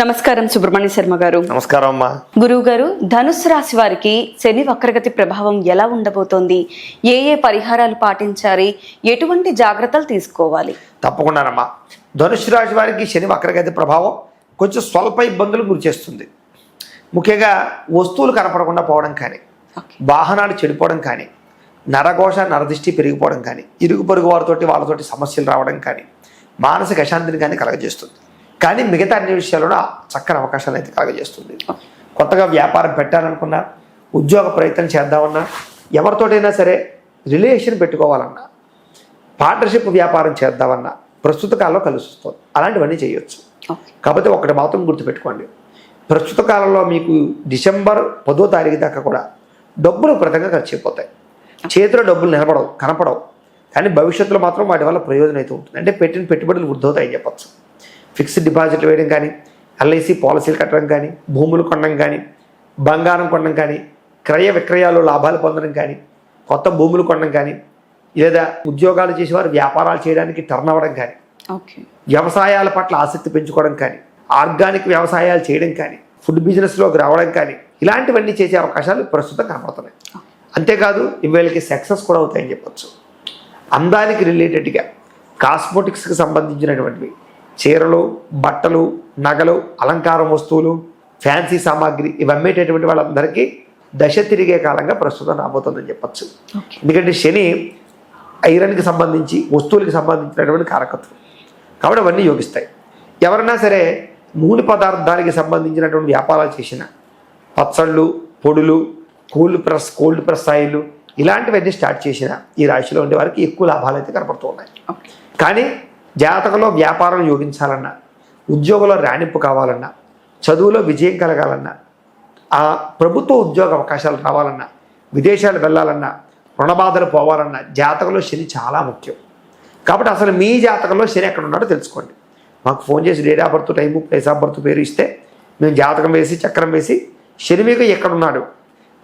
నమస్కారం సుబ్రహ్మణ్య శర్మ గారు. నమస్కారం అమ్మా. గురువు గారు, ధనుస్సు రాశి వారికి శని వక్రగతి ప్రభావం ఎలా ఉండబోతోంది? ఏ ఏ పరిహారాలు పాటించాలి? ఎటువంటి జాగ్రత్తలు తీసుకోవాలి? తప్పకుండానమ్మా. ధనుస్సు రాశి వారికి శని వక్రగతి ప్రభావం కొంచెం స్వల్ప ఇబ్బందులు గురి చేస్తుంది. ముఖ్యంగా వస్తువులు కనపడకుండా పోవడం కానీ, వాహనాలు చెడిపోవడం కానీ, నరఘోష నరదృష్టి పెరిగిపోవడం కానీ, ఇరుగు పొరుగు వాళ్ళతోటి సమస్యలు రావడం కానీ, మానసిక అశాంతిని కానీ కలగజేస్తుంది. కానీ మిగతా అన్ని విషయాల్లో చక్కని అవకాశాలు అయితే కలగజేస్తుంది. కొత్తగా వ్యాపారం పెట్టాలనుకున్నా, ఉద్యోగ ప్రయత్నం చేద్దామన్నా, ఎవరితోటైనా సరే రిలేషన్ పెట్టుకోవాలన్నా, పార్ట్నర్షిప్ వ్యాపారం చేద్దామన్నా ప్రస్తుత కాలంలో కలిసి వస్తుంది. అలాంటివన్నీ చేయొచ్చు. కాకపోతే ఒకటి మాత్రం గుర్తుపెట్టుకోండి, ప్రస్తుత కాలంలో మీకు డిసెంబర్ 10వ తారీఖు దాకా కూడా డబ్బులు విపరీతంగా ఖర్చు అయిపోతాయి. చేతిలో డబ్బులు కనపడవు. కానీ భవిష్యత్తులో మాత్రం వాటి వల్ల ప్రయోజనం అయితే ఉంటుంది. అంటే పెట్టిన పెట్టుబడులు వృద్ధవుతాయని చెప్పచ్చు. ఫిక్స్డ్ డిపాజిట్లు వేయడం కానీ, ఎల్ఐసి పాలసీలు కట్టడం కానీ, భూములు కొనడం కానీ, బంగారం కొనడం కానీ, క్రయ విక్రయాలు లాభాలు పొందడం కానీ, కొత్త భూములు కొనడం కానీ, లేదా ఉద్యోగాలు చేసేవారు వ్యాపారాలు చేయడానికి టర్న్ అవ్వడం కానీ, వ్యవసాయాల పట్ల ఆసక్తి పెంచుకోవడం కానీ, ఆర్గానిక్ వ్యవసాయాలు చేయడం కానీ, ఫుడ్ బిజినెస్లోకి రావడం కానీ, ఇలాంటివన్నీ చేసే అవకాశాలు ప్రస్తుతం కనపడుతున్నాయి. అంతేకాదు వీళ్ళకి సక్సెస్ కూడా అవుతాయని చెప్పచ్చు. అందానికి రిలేటెడ్గా కాస్మోటిక్స్కి సంబంధించినటువంటివి, చీరలు, బట్టలు, నగలు, అలంకారం వస్తువులు, ఫ్యాన్సీ సామాగ్రి ఇవి అమ్మేటటువంటి వాళ్ళందరికీ దశ తిరిగే కాలంగా ప్రస్తుతం రాబోతుందని చెప్పచ్చు. ఎందుకంటే శని ఐరన్కి సంబంధించి వస్తువులకి సంబంధించినటువంటి కారకత్వం కాబట్టి అవన్నీ యోగిస్తాయి. ఎవరైనా సరే నూనె పదార్థాలకి సంబంధించినటువంటి వ్యాపారాలు చేసిన, పచ్చళ్ళు, పొడులు, కోల్డ్ ప్రెస్ ఆయిల్ ఇలాంటివన్నీ స్టార్ట్ చేసిన ఈ రాశిలో ఉండే వారికి ఎక్కువ లాభాలు అయితే కనపడుతూ ఉన్నాయి. కానీ జాతకంలో వ్యాపారం యోగించాలన్నా, ఉద్యోగంలో రాణింపు కావాలన్నా, చదువులో విజయం కలగాలన్నా, ఆ ప్రభుత్వ ఉద్యోగ అవకాశాలు రావాలన్నా, విదేశాలు వెళ్ళాలన్నా, రుణబాధలు పోవాలన్నా జాతకంలో శని చాలా ముఖ్యం. కాబట్టి అసలు మీ జాతకంలో శని ఎక్కడ ఉన్నాడో తెలుసుకోండి. మాకు ఫోన్ చేసి date of birth, time, place of birth, పేరు ఇస్తే మేము జాతకం వేసి చక్రం వేసి శని మీకు ఎక్కడున్నాడు,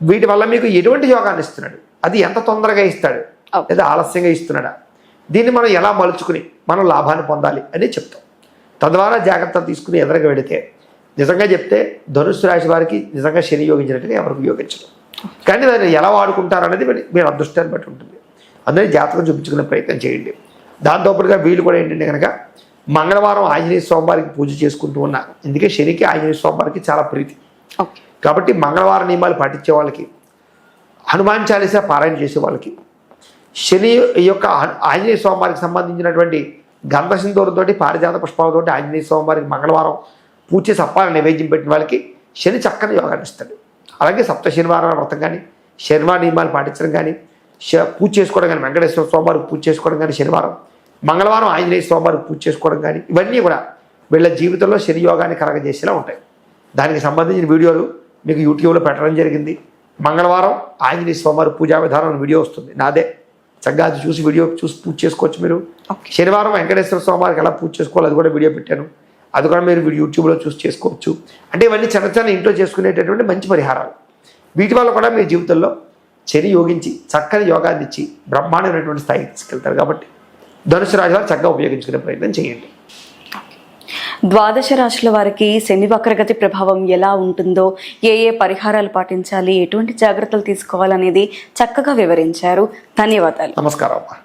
వీటి వల్ల మీకు ఎటువంటి యోగాన్ని ఇస్తున్నాడు, అది ఎంత తొందరగా ఇస్తాడు లేదా ఆలస్యంగా ఇస్తున్నాడా, దీన్ని మనం ఎలా మలుచుకుని మనం లాభాన్ని పొందాలి అని చెప్తాం. తద్వారా జాగ్రత్తలు తీసుకుని ఎదురుగా వెళితే నిజంగా చెప్తే ధనుస్సు రాశి వారికి నిజంగా శని యోగించినట్టుగా ఎవరికి యోగించడం. కానీ దాన్ని ఎలా వాడుకుంటారనేది మీరు అదృష్టాన్ని బట్టి ఉంటుంది. అందరినీ జాతకం చూపించుకునే ప్రయత్నం చేయండి. దాంతోపాటుగా వీళ్ళు కూడా ఏంటంటే కనుక మంగళవారం ఆంజనేయ స్వామివారికి పూజ చేసుకుంటూ ఉన్నారు. ఎందుకే శనికి ఆంజనేయ స్వామివారికి చాలా ప్రీతి. కాబట్టి మంగళవార నియమాలు పాటించే వాళ్ళకి, హనుమాన్ చాలీసా పారాయణ చేసే వాళ్ళకి, శని యొక్క ఆంజనేయ స్వామివారికి సంబంధించినటువంటి గంధ సింధూరంతోటి, పారిజాత పుష్పాలతోటి ఆంజనేయ స్వామివారికి మంగళవారం పూజ చేసి అప్పాల నైవేద్యం పెట్టిన వాళ్ళకి శని చక్కని యోగాన్ని ఇస్తాడు. అలాగే సప్త శనివారాల వ్రతం కానీ, శనివార నియమాలు పాటించడం కానీ, పూజ చేసుకోవడం కానీ, వెంకటేశ్వర స్వామివారికి పూజ చేసుకోవడం కానీ, శనివారం మంగళవారం ఆంజనేయ స్వామివారికి పూజ చేసుకోవడం కానీ, ఇవన్నీ కూడా వీళ్ళ జీవితంలో శని యోగాన్ని కలగజేసేలా ఉంటాయి. దానికి సంబంధించిన వీడియోలు మీకు యూట్యూబ్లో పెట్టడం జరిగింది. మంగళవారం ఆంజనేయ స్వామివారి పూజా విధానం వీడియో వస్తుంది నాదే. చక్కగా అది చూసి పూజ చేసుకోవచ్చు మీరు. శనివారం వెంకటేశ్వర స్వామివారికి ఎలా పూజ చేసుకోవాలి అది కూడా వీడియో పెట్టాను. అది కూడా మీరు యూట్యూబ్లో చూసి చేసుకోవచ్చు. అంటే ఇవన్నీ చిన్న ఇంట్లో చేసుకునేటటువంటి మంచి పరిహారాలు. వీటి వల్ల కూడా మీ జీవితంలో శని యోగించి చక్కని యోగాన్ని ఇచ్చి బ్రహ్మాండమైనటువంటి స్థాయికి తీసుకెళ్తారు. కాబట్టి ధనుసు రాశి వారు చక్కగా ఉపయోగించుకునే ప్రయత్నం చేయండి. ద్వాదశ రాశుల వారికి శని వక్రగతి ప్రభావం ఎలా ఉంటుందో, ఏ ఏ పరిహారాలు పాటించాలి, ఎటువంటి జాగ్రత్తలు తీసుకోవాలనేది చక్కగా వివరించారు. ధన్యవాదాలు. నమస్కారం.